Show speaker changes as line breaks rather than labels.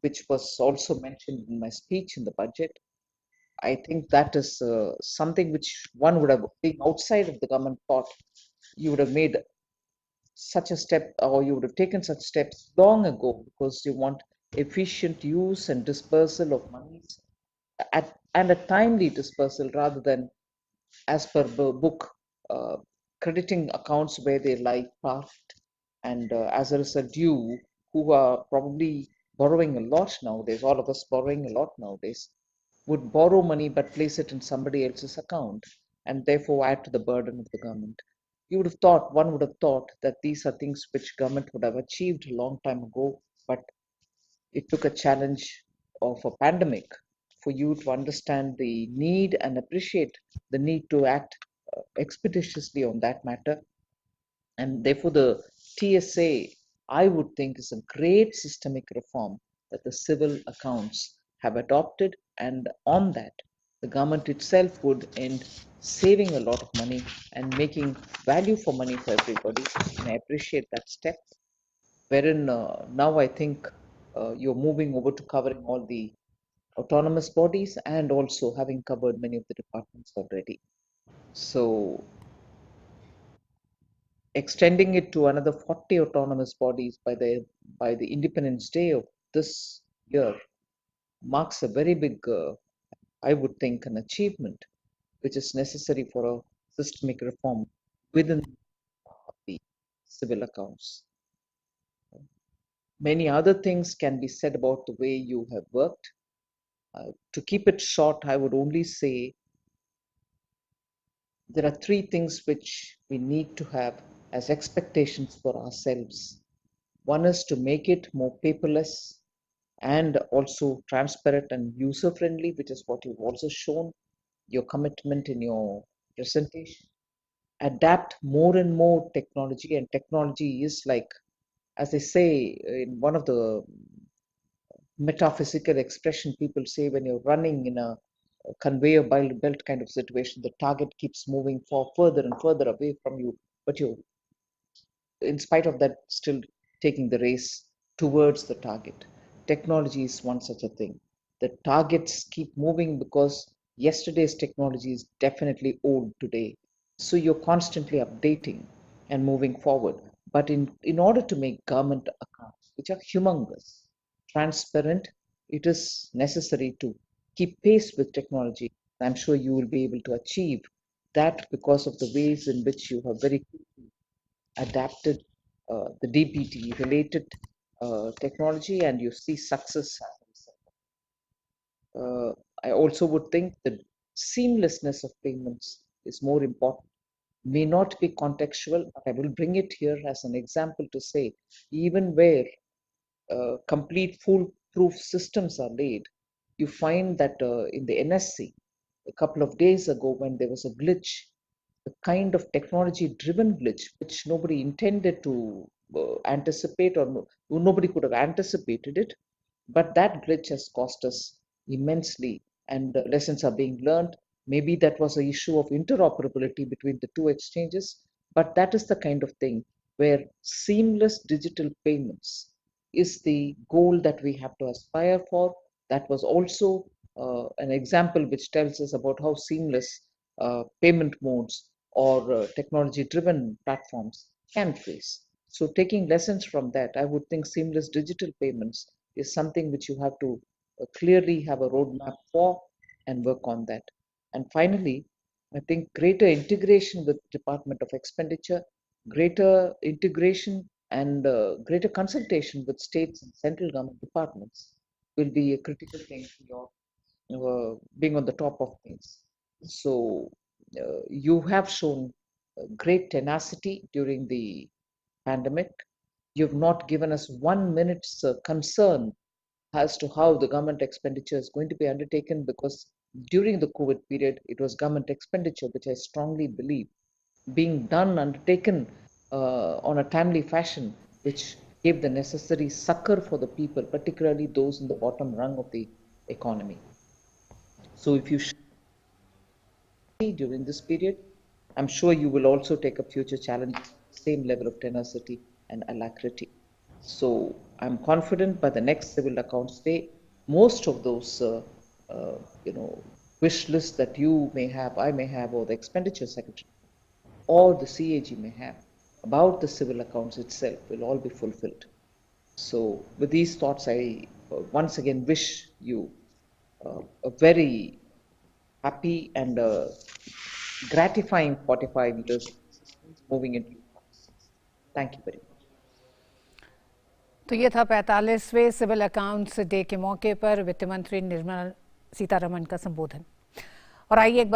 which was also mentioned in my speech in the budget. I think that is something which one would have been outside of the government thought you would have made such a step, or you would have taken such steps long ago, because you want efficient use and dispersal of monies and a timely dispersal rather than as per the book, uh, crediting accounts where they lie parked. And as a result, you who are probably borrowing a lot nowadays, all of us borrowing a lot nowadays, would borrow money but place it in somebody else's account and therefore add to the burden of the government. You would have thought, one would have thought that these are things which government would have achieved a long time ago, but it took a challenge of a pandemic for you to understand the need and appreciate the need to act expeditiously on that matter. And therefore, the TSA, I would think, is a great systemic reform that the civil accounts have adopted. And on that, the government itself would end saving a lot of money and making value for money for everybody. And I appreciate that step, wherein now I think you're moving over to covering all the autonomous bodies and also having covered many of the departments already. So extending it to another 40 autonomous bodies by the Independence Day of this year marks a very big, I would think, an achievement which is necessary for a systemic reform within the civil accounts. Many other things can be said about the way you have worked. To keep it short, I would only say there are three things which we need to have as expectations for ourselves. One is to make it more paperless and also transparent and user friendly, which is what you've also shown your commitment in your presentation. Adapt more and more technology, and technology is like, as they say in one of the metaphysical expression people say, when you're running in a conveyor belt kind of situation, the target keeps moving further and further away from you, but you, in spite of that, still taking the race towards the target. Technology is one such a thing. The targets keep moving because yesterday's technology is definitely old today. So you're constantly updating and moving forward. But in order to make government accounts, which are humongous, transparent, it is necessary to keep pace with technology. I'm sure you will be able to achieve that because of the ways in which you have very adapted the DBT related technology, and you see success. Uh, I also would think the seamlessness of payments is more important. May not be contextual, but I will bring it here as an example to say, even where complete foolproof systems are laid, you find that in the NSC, a couple of days ago, when there was a glitch, the kind of technology driven glitch which nobody intended to anticipate, or nobody could have anticipated it, but that glitch has cost us immensely, and lessons are being learned. Maybe that was an issue of interoperability between the two exchanges, but that is the kind of thing where seamless digital payments is the goal that we have to aspire for. That was also an example which tells us about how seamless payment modes or technology driven platforms can face. So, taking lessons from that, I would think seamless digital payments is something which you have to clearly have a roadmap for and work on that. And finally, I think greater integration with Department of Expenditure, greater integration and greater consultation with states and central government departments will be a critical thing for your being on the top of things. So you have shown great tenacity during the pandemic. You've not given us 1 minute's concern as to how the government expenditure is going to be undertaken, because during the COVID period, it was government expenditure, which I strongly believe being done, undertaken on a timely fashion, which gave the necessary succor for the people, particularly those in the bottom rung of the economy. So if you during this period, I'm sure you will also take up future challenges, same level of tenacity and alacrity. So I'm confident by the next Civil Accounts Day, most of those wish lists that you may have, I may have, or the Expenditure Secretary or the CAG may have about the civil accounts itself will all be fulfilled. So, with these thoughts, I once again wish you a very happy and gratifying 45 years moving into. Thank you very much.
तो ये था 45वें civil accounts day के मौके पर वित्त मंत्री निर्मला सीतारमण का संबोधन। और आइए एक बार